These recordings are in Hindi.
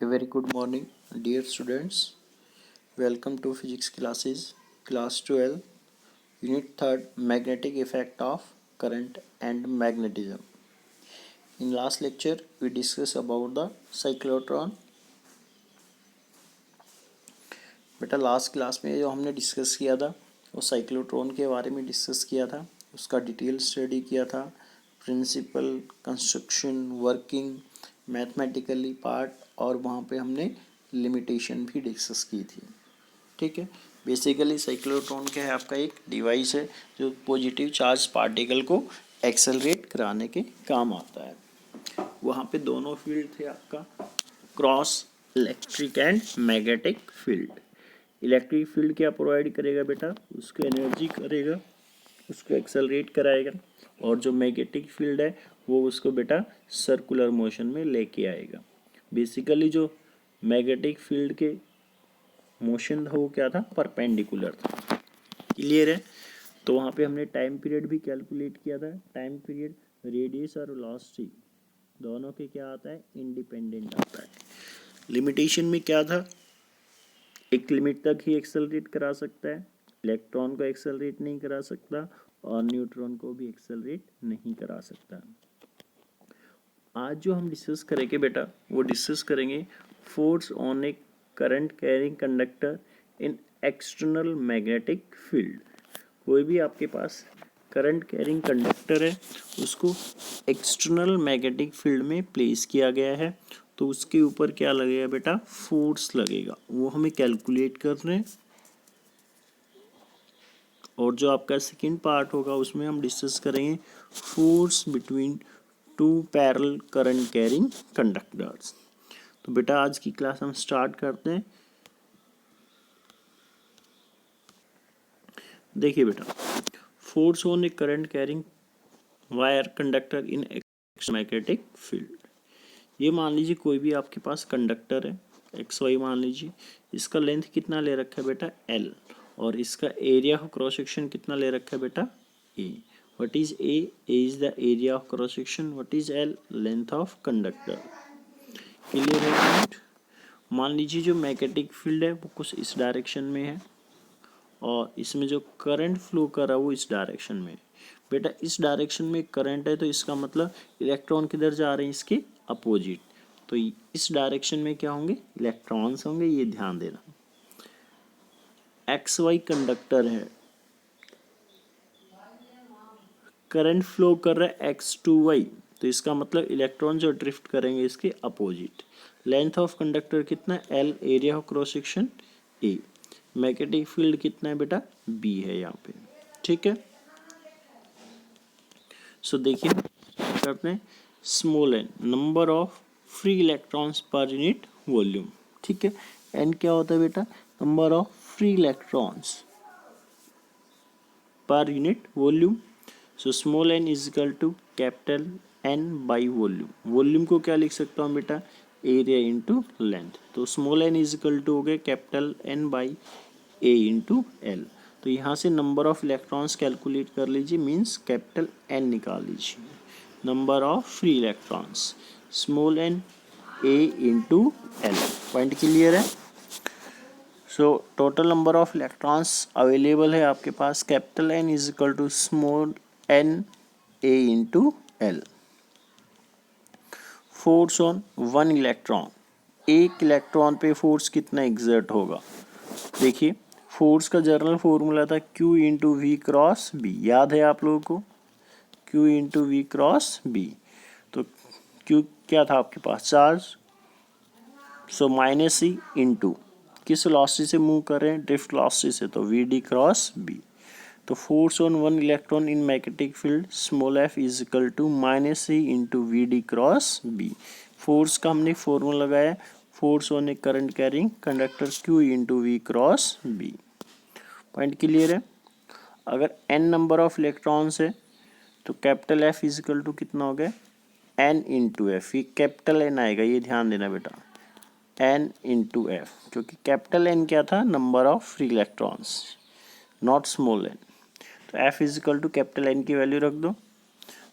A very good morning, dear students. Welcome to physics classes, class 12, unit 3rd, magnetic effect of current and magnetism. In last lecture, we discussed about the cyclotron. बेटा लास्ट क्लास में जो हमने डिस्कस किया था वो साइक्लोट्रॉन के बारे में डिस्कस किया था, उसका डिटेल स्टडी किया था, principle, construction, working, mathematically part और वहाँ पे हमने लिमिटेशन भी डिस्कस की थी। ठीक है, बेसिकली साइक्लोट्रॉन क्या है, आपका एक डिवाइस है जो पॉजिटिव चार्ज पार्टिकल को एक्सेलरेट कराने के काम आता है। वहाँ पे दोनों फील्ड थे आपका, cross electric and magnetic field. Electric field क्या प्रोवाइड करेगा बेटा, उसको एनर्जी करेगा, उसको एक्सेलरेट कराएगा, और जो मैग्नेटिक फील्ड है वो उसको बेटा सर्कुलर मोशन में लेके आएगा। बेसिकली जो मैग्नेटिक फील्ड के मोशन था वो क्या था, परपेंडिकुलर था। क्लियर है। तो वहाँ पे हमने टाइम पीरियड भी कैलकुलेट किया था। टाइम पीरियड, रेडियस और वेलोसिटी दोनों के क्या आता है, इंडिपेंडेंट आता है। लिमिटेशन में क्या था, एक लिमिट तक ही एक्सेलरेट करा सकता है, इलेक्ट्रॉन को एक्सेलरेट नहीं करा सकता और न्यूट्रॉन को भी एक्सेलरेट नहीं करा सकता। आज जो हम डिस्कस करेंगे बेटा, वो डिस्कस करेंगे force on a current carrying conductor in external magnetic field. कोई भी आपके पास करंट कैरिंग कंडक्टर है, उसको एक्सटर्नल मैग्नेटिक फील्ड में प्लेस किया गया है, तो उसके ऊपर क्या लगेगा बेटा, फोर्स लगेगा। वो हमें कैलकुलेट करना है। और जो आपका सेकेंड पार्ट होगा उसमें हम डिस्कस करेंगे force between two parallel current carrying conductors. तो बेटा आज की क्लास हम स्टार्ट करते हैं। देखिए बेटा, force on a current carrying wire conductor in magnetic field. ये मान लीजिए कोई भी आपके पास कंडक्टर है, एक्स वाई मान लीजिए, इसका लेंथ कितना ले रखा है बेटा, एल, और इसका एरिया ऑफ क्रॉस सेक्शन कितना ले रखा है बेटा, A. What is A is the area of cross section, what is L, length of conductor. Clear है पॉइंट। मान लीजिए जो मैग्नेटिक फील्ड है वो कुछ इस डायरेक्शन में है और इसमें जो करंट फ्लो कर रहा है वो इस डायरेक्शन में है। बेटा इस डायरेक्शन में करंट है तो इसका मतलब इलेक्ट्रॉन किधर जा रहे हैं, इसके अपोजिट। तो इस डायरेक्शन में क्या होंगे, इलेक्ट्रॉन्स होंगे, ये ध्यान देना। एक्स वाई कंडक्टर है, करंट फ्लो कर रहा है एक्स टू वाई, तो इसका मतलब इलेक्ट्रॉन जो ड्रिफ्ट करेंगे इसके अपोजिट। लेंथ ऑफ कंडक्टर कितना है, L, area of cross section A, magnetic field कितना है बेटा, बी है यहाँ पे। ठीक है, सो देखिए करते हैं, small n number of free electrons per unit volume. ठीक है, एन क्या होता है बेटा, number of free electrons per unit volume. So small n is equal to capital N by volume. Volume को क्या लिख सकता हूँ बेटा, एरिया इंटू लेंथ। तो small n is equal to हो गया capital N by A into L. तो यहाँ से नंबर ऑफ इलेक्ट्रॉन्स कैलकुलेट कर लीजिए, मीन्स कैपिटल एन निकाल लीजिए, number of free electrons, small n A into L. Point clear है। So total number of electrons available है आपके पास, capital N is equal to small n A into L. Force on one electron, एक इलेक्ट्रॉन पे फोर्स कितना एग्जर्ट होगा। देखिए फोर्स का जनरल फॉर्मूला था Q into V cross B, याद है आप लोगों को, Q into V cross B. तो Q क्या था आपके पास, charge, so minus C into किस वेलोसिटी से मूव कर रहे हैं, ड्रिफ्ट वेलोसिटी से, तो वी डी क्रॉस बी। तो force on one electron in magnetic field small F is equal to minus C into V D cross B. Force का हमने फॉर्मूला लगाया, force on a current carrying conductor Q into V cross B. Point clear है। अगर n नंबर ऑफ इलेक्ट्रॉन्स है तो कैपिटल F इजिकल टू कितना हो गया, n इंटू एफ। ये कैपिटल N आएगा, ये ध्यान देना बेटा, n इंटू एफ, क्योंकि कैपिटल N क्या था, number of free electrons, not small n। तो F is equal to capital N की वैल्यू रख दो,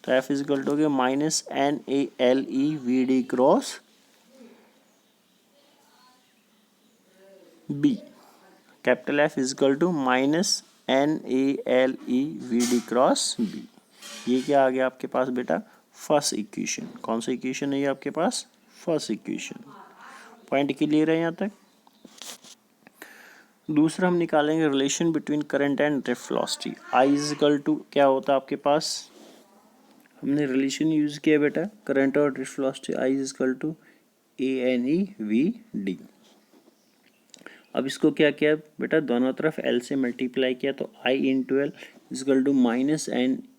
तो F इजिकल टू हो गया minus N A L E V D cross B, capital F is equal to minus NALE cross B. ये क्या आ गया आपके पास बेटा, फर्स्ट इक्वेशन। कौन सा इक्वेशन है ये आपके पास, फर्स्ट इक्वेशन। पॉइंट क्लियर है यहाँ तक। दूसरा हम निकालेंगे relation between current and drift velocity. I is equal to क्या होता है आपके पास, हमने रिलेशन यूज किया बेटा करंट और drift velocity. I is equal to ANEVD। अब इसको क्या किया बेटा, दोनों तरफ L से मल्टीप्लाई किया तो I into L is equal to minus NAEVD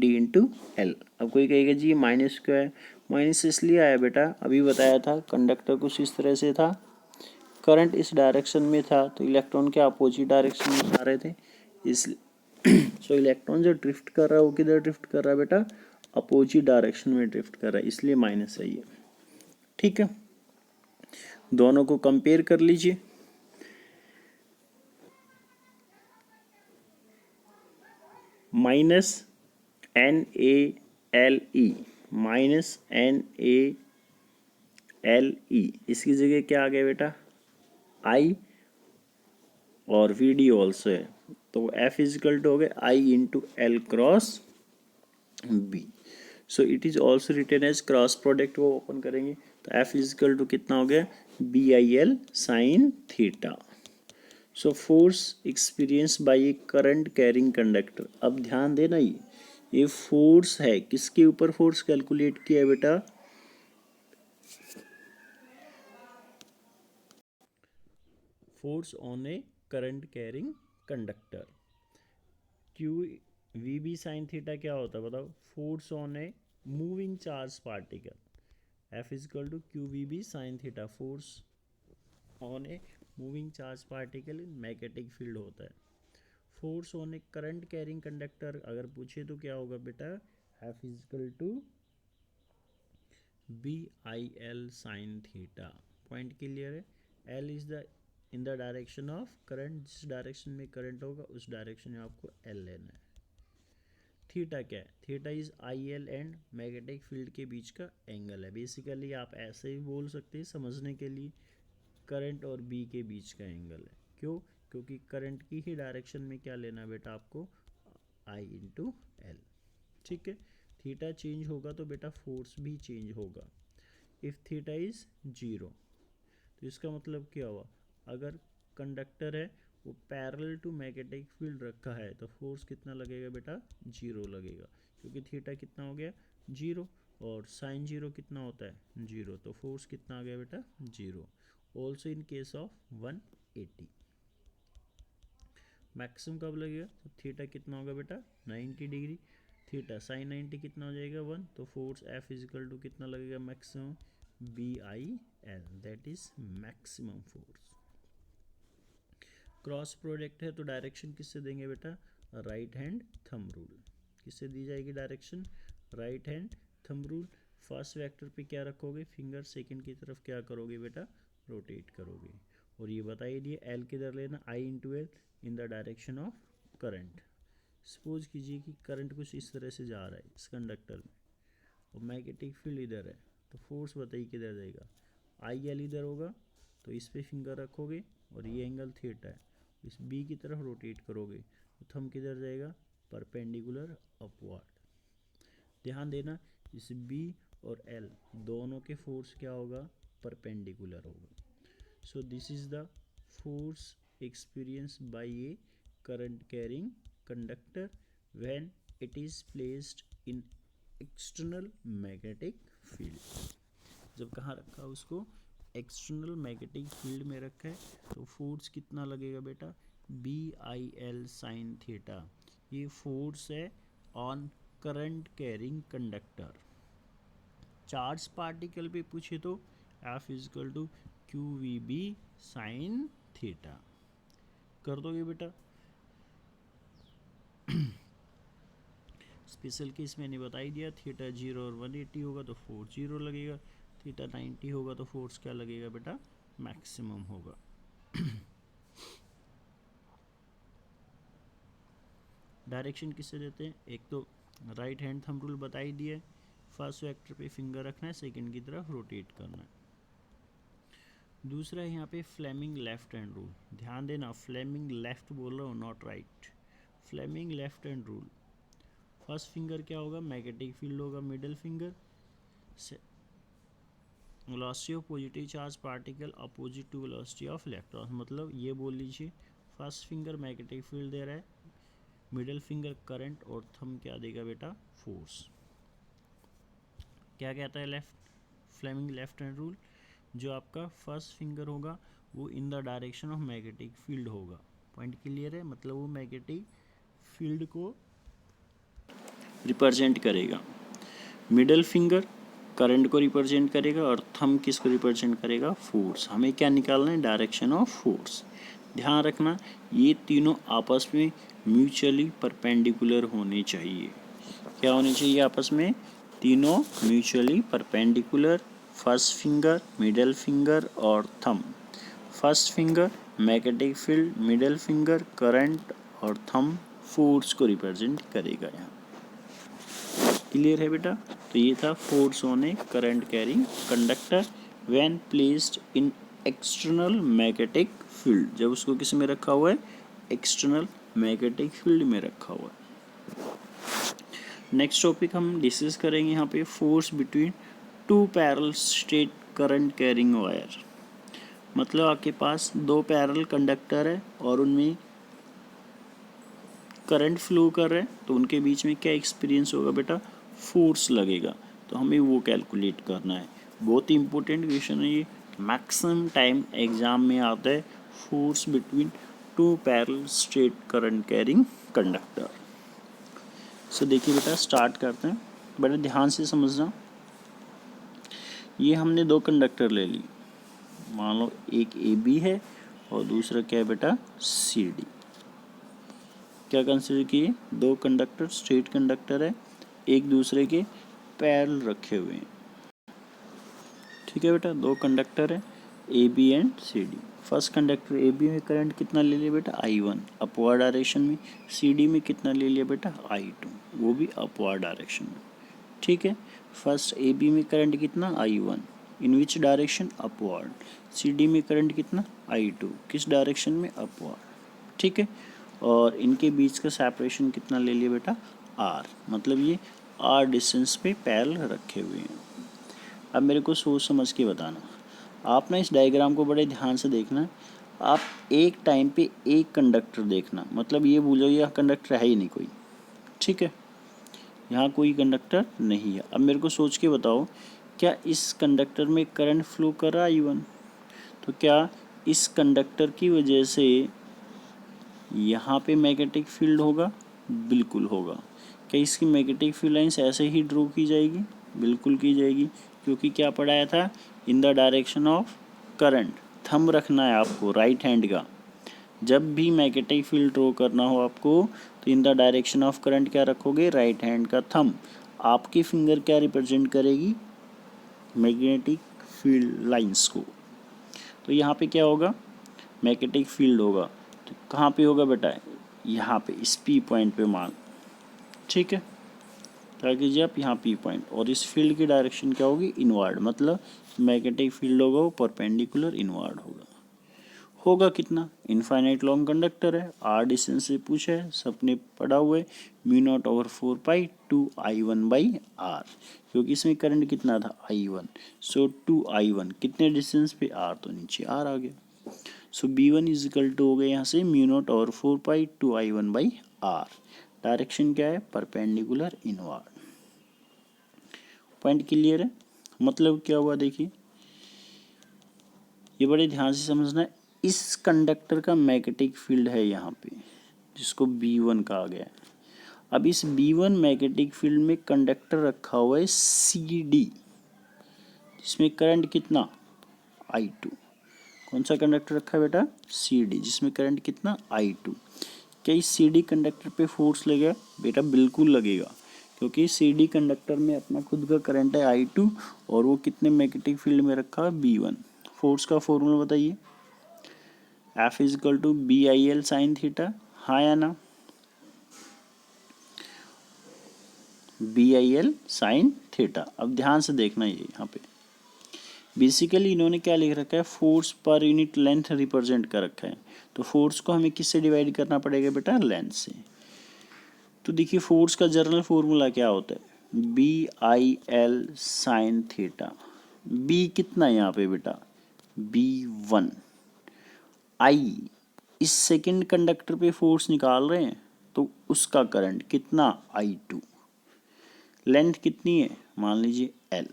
into L. अब कोई कहेगा जी ये माइनस क्यों है, माइनस इसलिए आया बेटा, अभी बताया था कंडक्टर कुछ इस तरह से था, करंट इस डायरेक्शन में था तो इलेक्ट्रॉन के अपोजिट डायरेक्शन में जा रहे थे, इसलिए सो इलेक्ट्रॉन जो ड्रिफ्ट कर रहा है वो किधर ड्रिफ्ट कर रहा है बेटा, अपोजिट डायरेक्शन में ड्रिफ्ट कर रहा है, इसलिए माइनस है ये। ठीक है, दोनों को कंपेयर कर लीजिए। माइनस NALE माइनस NALE, इसकी जगह क्या आ गया बेटा, I और VD ऑल्सो है, तो F इजिकल टू हो गया I into L cross B. So it is also written as cross product, वो ओपन करेंगे तो F इजिकल टू कितना हो गया, BIL sine theta. So force experience by a current carrying conductor. अब ध्यान देना, ये फोर्स है, किसके ऊपर फोर्स कैलकुलेट किया है बेटा, force on a current carrying conductor. Q VB sine theta क्या होता है बताओ, force on a moving charge particle. F is equal to QVB sine theta, force on a moving charge particle in magnetic field होता है। Force on a current carrying conductor अगर पूछे तो क्या होगा बेटा, F is equal to BIL sine theta. Point clear है। L is the in the direction of current, जिस डायरेक्शन में करंट होगा उस डायरेक्शन में आपको L लेना है। थीटा क्या है, theta is IL and magnetic field के बीच का एंगल है। बेसिकली आप ऐसे ही बोल सकते हैं समझने के लिए, करंट और बी के बीच का एंगल है। क्यों, क्योंकि करंट की ही डायरेक्शन में क्या लेना बेटा आपको, I इंटू एल। ठीक है, थीटा चेंज होगा तो बेटा फोर्स भी चेंज होगा। इफ थीटा इज जीरो तो इसका मतलब क्या हुआ, अगर कंडक्टर है वो पैरेलल टू मैग्नेटिक फील्ड रखा है तो फोर्स कितना लगेगा बेटा, जीरो लगेगा, क्योंकि थीटा कितना हो गया, जीरो, और साइन जीरो कितना होता है, जीरो, तो फोर्स कितना आ गया बेटा, zero. Also in case of 180 maximum कब लगेगा, तो थीटा कितना होगा बेटा 90 डिग्री, थीटा साइन 90 कितना हो जाएगा 1, तो फोर्स F इजिकल टू कितना लगेगा maximum, BIL, that is maximum force. Cross product है तो डायरेक्शन किससे देंगे बेटा, राइट हैंड थंब रूल। किससे दी जाएगी direction, right hand thumb rule. First vector पे क्या रखोगे, फिंगर, सेकंड की तरफ क्या करोगे बेटा, रोटेट करोगे। और ये बताइए दिए L किधर लेना, I into L in the direction of current. Suppose कीजिए कि करंट कुछ इस तरह से जा रहा है इस कंडक्टर में और मैग्नेटिक फील्ड इधर है, तो फोर्स बताइए किधर जाएगा, IL इधर होगा तो इस पे फिंगर रखोगे और ये एंगल थीटा है, इस B की तरफ रोटेट करोगे तो थंब किधर जाएगा, परपेंडिकुलर अपवर्ड। ध्यान देना, इस B और L दोनों के फोर्स क्या होगा, परपेंडिकुलर होगा। So this is the force experience by a current carrying conductor when it is placed in external magnetic field. जब कहाँ रखा है उसको, एक्सटर्नल मैग्नेटिक फील्ड में रखा है, तो फोर्स कितना लगेगा बेटा, BIL साइन थीटा। ये फोर्स है on current carrying conductor. Charge particle पे पूछे तो F is equal to QVB sine theta. कर दोगे बेटा, स्पेशल केस मैंने बता ही दिया, थीटा 0 और 180 होगा तो फोर्स 0 लगेगा, थीटा 90 होगा तो फोर्स क्या लगेगा बेटा, मैक्सिमम होगा। डायरेक्शन किससे देते हैं, एक तो राइट हैंड थंब रूल बता ही दिया है, फर्स्ट वेक्टर पे फिंगर रखना है, सेकंड की तरफ रोटेट करना है। दूसरा है यहाँ पे फ्लेमिंग लेफ्ट हैंड रूल, ध्यान देना फ्लेमिंग लेफ्ट बोल रहा हूँ not right, Fleming left hand rule. First finger क्या होगा, मैग्नेटिक फील्ड होगा middle finger, velocity of positive charge particle opposite to velocity of electron, मतलब ये बोल लीजिए फर्स्ट फिंगर मैग्नेटिक फील्ड दे रहा है, मिडिल फिंगर करंट और थंब क्या देगा बेटा, फोर्स। क्या कहता है left Fleming left hand rule, जो आपका फर्स्ट फिंगर होगा वो in the direction of magnetic field होगा। पॉइंट क्लियर है, मतलब वो मैग्नेटिक फील्ड को रिप्रेजेंट करेगा, मिडिल फिंगर करंट को रिप्रेजेंट करेगा और थंब किसको रिप्रेजेंट करेगा, फोर्स। हमें क्या निकालना है, डायरेक्शन ऑफ फोर्स। ध्यान रखना ये तीनों आपस में म्यूचुअली परपेंडिकुलर होने चाहिए। क्या होने चाहिए आपस में, तीनों mutually perpendicular, first finger middle finger और thumb. First finger magnetic field, middle finger current और थंब फोर्स को रिप्रेजेंट करेगा। यहाँ क्लियर है बेटा। तो ये था force on a current carrying conductor when placed in external magnetic field, जब उसको किस में रखा हुआ है, एक्सटर्नल मैग्नेटिक फील्ड में रखा हुआ है। नेक्स्ट टॉपिक हम डिस्कस करेंगे यहाँ पे, force between two parallel straight current carrying wire. मतलब आपके पास दो पैरेलल कंडक्टर है और उनमें करंट फ्लो कर रहा है, तो उनके बीच में क्या एक्सपीरियंस होगा बेटा, फोर्स लगेगा। तो हमें वो कैलकुलेट करना है, बहुत ही इंपॉर्टेंट क्वेश्चन है ये, मैक्सिमम टाइम एग्जाम में आता है, force between two parallel straight current carrying conductor. So देखिए बेटा स्टार्ट करते हैं, बड़े ध्यान से समझना। ये हमने दो कंडक्टर ले ली, मान लो एक ए बी है और दूसरा क्या है बेटा, सी डी। क्या कंसिडर किए, दो कंडक्टर स्ट्रेट कंडक्टर है, एक दूसरे के पैरेलल रखे हुए हैं। ठीक है बेटा, दो कंडक्टर है A B and C D. First conductor A B में करंट कितना ले लिया बेटा, I1 अपवर्ड डायरेक्शन में, सी डी में कितना ले लिया बेटा, I2 वो भी अपवर्ड डायरेक्शन में। ठीक है, फर्स्ट ए बी में करंट कितना, I1 in which direction, upward. C D में करंट कितना, I2 किस डायरेक्शन में, अपवर्ड। ठीक है, और इनके बीच का सेपरेशन कितना ले लिया बेटा, R, मतलब ये R डिस्टेंस पे पैरेलल रखे हुए हैं। अब मेरे को सोच समझ के बताना, आप ना इस डायग्राम को बड़े ध्यान से देखना। आप एक टाइम पे एक कंडक्टर देखना, मतलब ये भूलो यह कंडक्टर है ही नहीं कोई। ठीक है, यहाँ कोई कंडक्टर नहीं है। अब मेरे को सोच के बताओ, क्या इस कंडक्टर में करंट फ्लो कर रहा है I1, तो क्या इस कंडक्टर की वजह से यहाँ पे मैग्नेटिक फील्ड होगा, बिल्कुल होगा। क्या इसकी मैग्नेटिक फील्ड लाइंस ऐसे ही ड्रॉ की जाएगी, बिल्कुल की जाएगी, क्योंकि क्या पढ़ाया था, इन the direction of current. Thumb रखना है आपको राइट हैंड का, जब भी मैग्नेटिक फील्ड ड्रॉ करना हो आपको, तो इन द डायरेक्शन ऑफ करंट क्या रखोगे, राइट हैंड का थंब। आपकी फिंगर क्या रिप्रेजेंट करेगी, मैग्नेटिक फील्ड लाइंस को। तो यहाँ पे क्या होगा, मैग्नेटिक फील्ड होगा, तो कहाँ पे होगा बेटा, यहाँ पे इस पी पॉइंट पे मान। ठीक है, क्या कीजिए आप यहाँ पी पॉइंट, और इस फील्ड की डायरेक्शन क्या होगी, इनवर्ड, मतलब मैग्नेटिक फील्ड होगा वो परपेंडिकुलर इनवर्ड होगा। होगा कितना, इनफाइनाइट लॉन्ग कंडक्टर है, आर डिस्टेंस से पूछा है, सबने पढ़ा हुआ है, μ0/4 2 I1 बाई आर, क्योंकि इसमें करंट कितना था, I1, सो 2 I1 कितने डिस्टेंस पे, आर, तो नीचे आर आ गया। सो B1 इज इक्वल टू हो गया यहाँ से μ0/4 2 I1 बाई आर। डायरेक्शन क्या है, परपेंडिकुलर इनवर्ड। पॉइंट क्लियर है, मतलब क्या हुआ देखिए, ये बड़े ध्यान से समझना है। इस कंडक्टर का मैग्नेटिक फील्ड है यहाँ पे, जिसको B1 कहा गया है। अब इस B1 मैग्नेटिक फील्ड में कंडक्टर रखा हुआ है CD, जिसमें करंट कितना, I2। कौन सा कंडक्टर रखा है बेटा, CD, जिसमें करंट कितना, I2। क्या इस CD कंडक्टर पे फोर्स लगेगा बेटा, बिल्कुल लगेगा, क्योंकि CD कंडक्टर में अपना खुद का करंट है I2 और वो कितने मैग्नेटिक फील्ड में रखा है, B1। फोर्स का फॉर्मूला बताइए, F is equal to BIL sine theta, हाँ या ना, BIL साइन थीटा। अब ध्यान से देखना ये यहाँ पे, बेसिकली इन्होंने क्या लिख रखा है, force per unit length represent कर रखा है। तो फोर्स को हमें किससे डिवाइड करना पड़ेगा बेटा, लेंथ से। तो देखिए फोर्स का जनरल फॉर्मूला क्या होता है, B I L sine theta. B कितना है यहाँ पे बेटा, B1। आई इस सेकंड कंडक्टर पे फोर्स निकाल रहे हैं तो उसका करंट कितना, I2। लेंथ कितनी है, मान लीजिए L।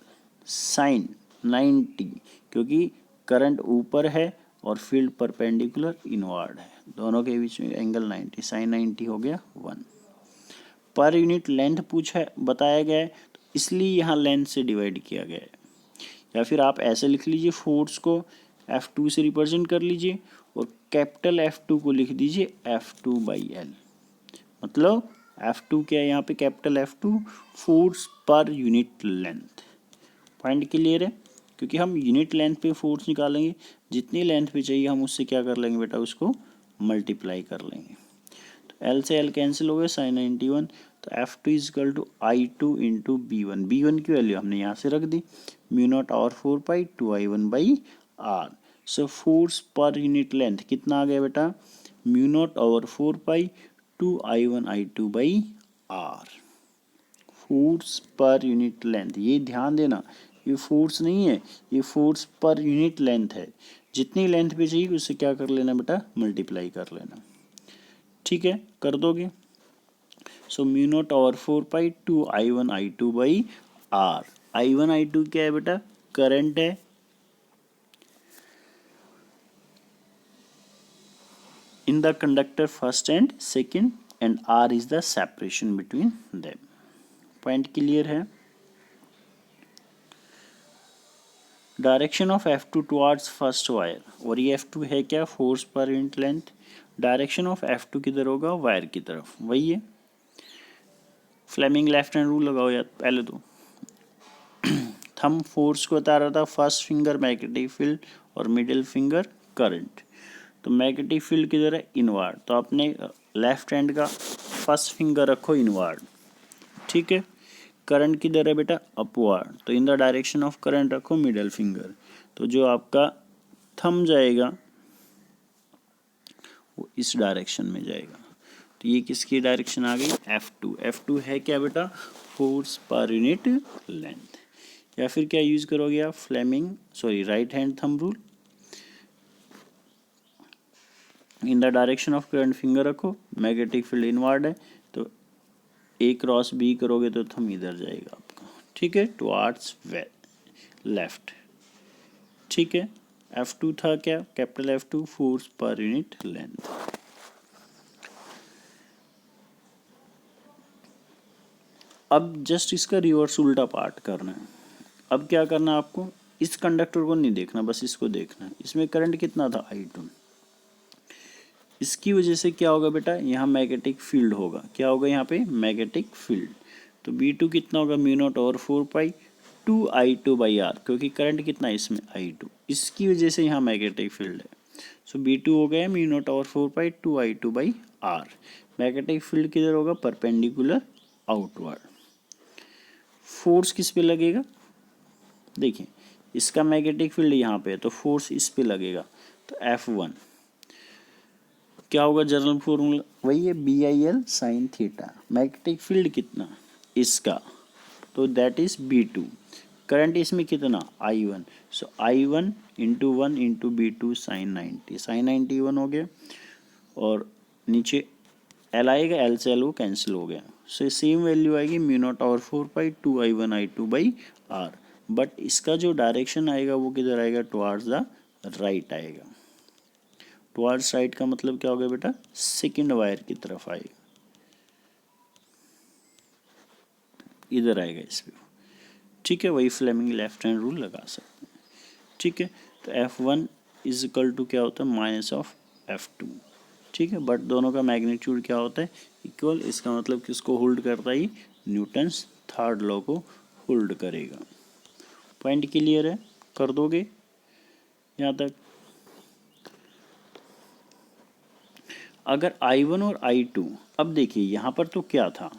साइन 90, क्योंकि करंट ऊपर है और फील्ड परपेंडिकुलर इनवर्ड है, दोनों के बीच में एंगल 90, साइन 90 हो गया 1। पर यूनिट लेंथ पूछा है, बताया गया है, तो इसलिए यहाँ लेंथ से डिवाइड किया गया है। या फिर आप ऐसे लिख लीजिए, फोर्स को F2 से रिप्रेजेंट कर लीजिए और कैपिटल F2 को लिख दीजिए F2/L। मतलब F2 क्या है यहाँ पे, capital F2, force per unit length. Point clear है, क्योंकि हम यूनिट लेंथ पे फोर्स निकालेंगे, जितनी लेंथ पे चाहिए हम उससे क्या कर लेंगे बेटा, उसको मल्टीप्लाई कर लेंगे। तो L से L कैंसिल हो गया, साइन 91। तो F2 is equal to I2 into B1। B1 की वैल्यू हमने यहाँ से रख दी, μ0/4 2I1/R। So force per unit length कितना आ गया बेटा, μ0/4 2I1I2/R। Force per unit length, ये ध्यान देना, ये फोर्स नहीं है, ये फोर्स पर यूनिट लेंथ है। जितनी लेंथ पे चाहिए उससे क्या कर लेना बेटा, मल्टीप्लाई कर लेना। ठीक है, कर दोगे। सो μ0/4 2I1I2/R। I1 I2 क्या है बेटा, करंट है, in the conductor first and second, and R is the separation between them. Point clear है। Direction of F2 towards first wire, और ये F2 है क्या, force per unit length. Direction of F2 किधर होगा, वायर की तरफ, वही है। फ्लेमिंग लेफ्ट हैंड रूल लगाओ यार, पहले तो थंब फोर्स को बता रहा था, फर्स्ट फिंगर मैग्नेटिक फील्ड और मिडिल फिंगर करंट। तो मैग्नेटिक फील्ड किधर है, इनवर्ड, तो आपने लेफ्ट हैंड का फर्स्ट फिंगर रखो इनवर्ड। ठीक है, करंट किधर है बेटा, अपवर्ड, तो इन द डायरेक्शन ऑफ करंट रखो मिडिल फिंगर। तो जो आपका थंब जाएगा वो इस डायरेक्शन में जाएगा। तो ये किसकी डायरेक्शन आ गई, F2। F2 है क्या बेटा, फोर्स पर यूनिट लेंथ। या फिर क्या यूज करोगे आप, right hand thumb rule. In the direction of current finger रखो, मैग्नेटिक फील्ड इनवर्ड है, तो A क्रॉस B करोगे तो थंब इधर जाएगा आपका। ठीक है, टुवर्ड्स लेफ्ट। ठीक है, F2 था क्या, capital F2, force per unit length. अब जस्ट इसका रिवर्स उल्टा पार्ट करना है। अब क्या करना है आपको, इस कंडक्टर को नहीं देखना, बस इसको देखना है। इसमें करंट कितना था, I2। इसकी वजह से क्या होगा बेटा, यहाँ मैग्नेटिक फील्ड होगा, क्या होगा यहाँ पे, मैग्नेटिक फील्ड। तो B2 कितना होगा, μ0/4 2I2/R, क्योंकि करंट कितना है इसमें, I2, इसकी वजह से यहाँ मैग्नेटिक फील्ड है। सो B2 हो गया μ0/4 2I2/R। मैग्नेटिक फील्ड किधर होगा, परपेंडिकुलर आउटवर्ड। फोर्स किस पे लगेगा, देखिए इसका मैग्नेटिक फील्ड यहाँ पे है, तो फोर्स इस पे लगेगा, तो F1 क्या होगा, जनरल फॉर्मूला वही है, BIL sine theta. Magnetic field कितना इसका, तो दैट इज B2। करंट इसमें कितना, I1, so I1 into 1 into B2 sine 90, sine 91 हो गया। और नीचे L आएगा, L से L वो कैंसिल हो गया, सो सेम वैल्यू आएगी μ0/4 2I1I2/R। बट इसका जो डायरेक्शन आएगा वो किधर आएगा, टुवर्ड्स द राइट आएगा। टुवर्ड्स राइट का मतलब क्या हो गया बेटा, सेकंड वायर की तरफ आएगा, इधर आएगा इस पे। ठीक है, वही फ्लेमिंग लेफ्ट हैंड रूल लगा सकते हैं। ठीक है, तो F1 इज इक्वल टू क्या होता है, माइनस ऑफ F2। ठीक है, बट दोनों का मैग्नीट्यूड क्या होता है, इक्वल। इसका मतलब किसको होल्ड करता है, न्यूटन्स थर्ड लॉ को होल्ड करेगा। पॉइंट क्लियर है, कर दोगे यहाँ तक। अगर I1 और I2, अब देखिए यहाँ पर तो क्या था,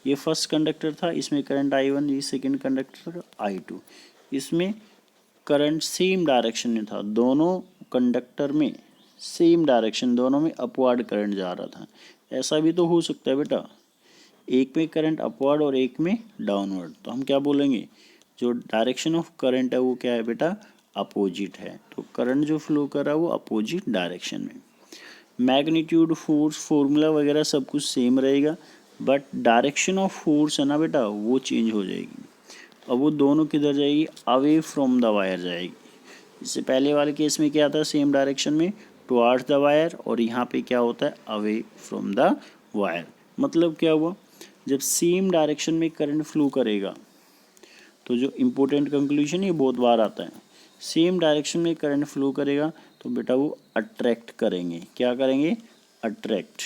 ये फर्स्ट कंडक्टर था, इसमें करंट I1, ये सेकंड कंडक्टर I2, इसमें करंट सेम डायरेक्शन में था, दोनों कंडक्टर में सेम डायरेक्शन, दोनों में अपवर्ड करंट जा रहा था। ऐसा भी तो हो सकता है बेटा, एक में करंट अपवर्ड और एक में डाउनवर्ड, तो हम क्या बोलेंगे, जो डायरेक्शन ऑफ करंट है वो क्या है बेटा, अपोजिट है। तो करंट जो फ्लो कर रहा है वो अपोजिट डायरेक्शन में। मैग्नीट्यूड, फोर्स, फॉर्मूला वगैरह सब कुछ सेम रहेगा, बट डायरेक्शन ऑफ फोर्स है ना बेटा, वो चेंज हो जाएगी। अब वो दोनों किधर जाएगी, अवे फ्रॉम द वायर जाएगी। इससे पहले वाले केस में क्या था, सेम डायरेक्शन में टुवार्ड्स द वायर, और यहाँ पे क्या होता है, अवे फ्रॉम द वायर। मतलब क्या हुआ, जब सेम डायरेक्शन में करंट फ्लो करेगा, तो जो इम्पोर्टेंट कंक्लूजन ये बहुत बार आता है, सेम डायरेक्शन में करंट फ्लो करेगा तो बेटा वो अट्रैक्ट करेंगे। क्या करेंगे, अट्रैक्ट।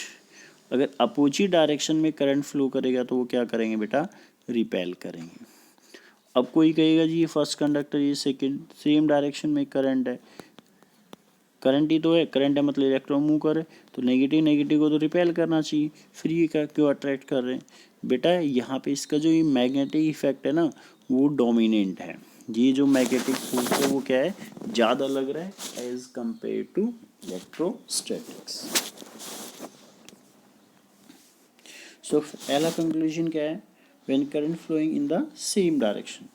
अगर अपोजिट डायरेक्शन में करंट फ्लो करेगा तो वो क्या करेंगे बेटा, रिपेल करेंगे। अब कोई कहेगा जी ये फर्स्ट कंडक्टर, ये सेकंड, सेम डायरेक्शन में करंट है, करंट ही तो है, करंट है मतलब इलेक्ट्रॉन मूव कर रहे, तो नेगेटिव नेगेटिव को तो रिपेल करना चाहिए, फिर ये क्या क्यों अट्रैक्ट कर रहे हैं बेटा, यहाँ पे इसका जो ये मैग्नेटिक इफेक्ट है ना वो डोमिनेंट है। ये जो मैग्नेटिक फोर्स है वो क्या है, ज़्यादा लग रहा है as compare to electrostatics. So पहला कंक्लूजन क्या है, when current flowing in the same direction,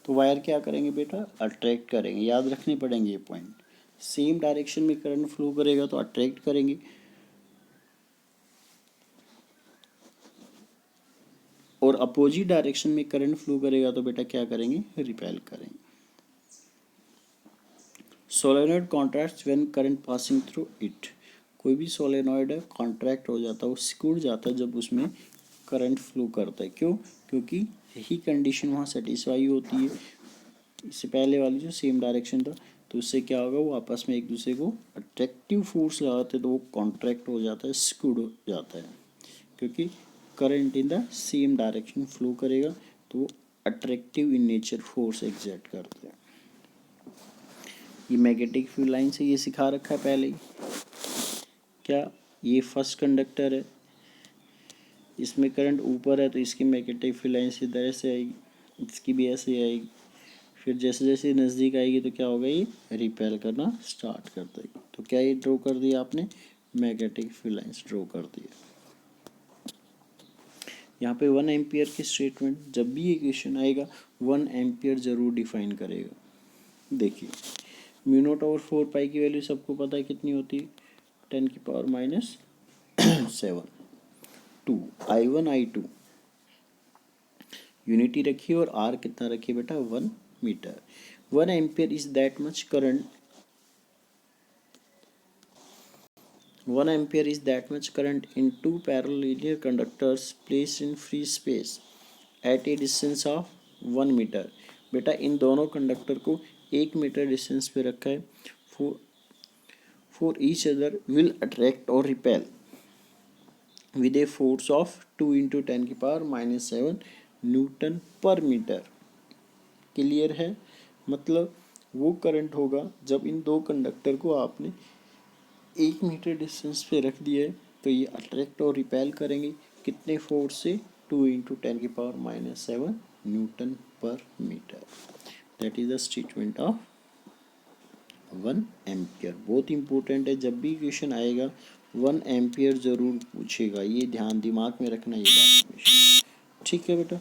तो वायर क्या करेंगे बेटा, अट्रैक्ट करेंगे। याद रखने पड़ेंगे ये पॉइंट, सेम डायरेक्शन में करंट फ्लो करेगा तो अट्रैक्ट करेंगे, और अपोजिट डायरेक्शन में करंट फ्लो करेगा तो बेटा क्या करेंगे, रिपेल करेंगे। Solenoid contracts when current passing through it, कोई भी सोलेनॉइड है कॉन्ट्रैक्ट हो जाता है, वो सिकुड़ जाता है जब उसमें करंट फ्लो करता है। क्यों, क्योंकि यही कंडीशन वहाँ सेटिस्फाई होती है। इससे पहले वाली जो सेम डायरेक्शन था, तो उससे क्या होगा, वो आपस में एक दूसरे को अट्रैक्टिव फोर्स लगाते तो वो कॉन्ट्रैक्ट हो जाता है, सिकुड़ हो जाता है। क्योंकि current in the same direction flow करेगा तो वो attractive in nature force exert करते हैं। ये मैग्नेटिक फील्ड लाइन से ये सिखा रखा है पहले ही। क्या, ये फर्स्ट कंडक्टर है, इसमें करंट ऊपर है तो इसकी मैग्नेटिक फील्ड लाइन सीधा ऐसे आएगी, इसकी भी ऐसे आएगी, फिर जैसे जैसे नज़दीक आएगी तो क्या होगा, ये रिपेल करना स्टार्ट कर देगी। तो क्या ये ड्रॉ कर दिया आपने, मैग्नेटिक फील्ड लाइंस ड्रॉ कर दिया। यहाँ पे 1 एम्पियर की स्टेटमेंट, जब भी ये क्वेश्चन आएगा 1 एम्पियर जरूर डिफाइन करेगा। देखिए μ0/4 की वैल्यू सबको पता है कितनी होती है, 10⁻⁷ 2 I1 I2 यूनिटी रखिए, और R कितना रखिए बेटा, 1 metre. 1 ampere is that much current, 1 ampere is that much current in two parallel linear conductors placed in free space at a distance of 1 meter। बेटा इन दोनों कंडक्टर को 1 मीटर डिस्टेंस पे रखा है, for each other will attract or repel with a force of 2 × 10⁻⁷ newton per metre. Clear है, मतलब वो करंट होगा जब इन दो कंडक्टर को आपने 1 मीटर डिस्टेंस पे रख दिया है तो ये अट्रैक्ट और रिपेल करेंगे, कितने फोर्स से, 2 × 10⁻⁷ newton per metre. That is the statement of 1 ampere. बहुत इंपॉर्टेंट है, जब भी क्वेश्चन आएगा 1 एम्पियर जरूर पूछेगा, ये ध्यान दिमाग में रखना ये बात। ठीक है बेटा।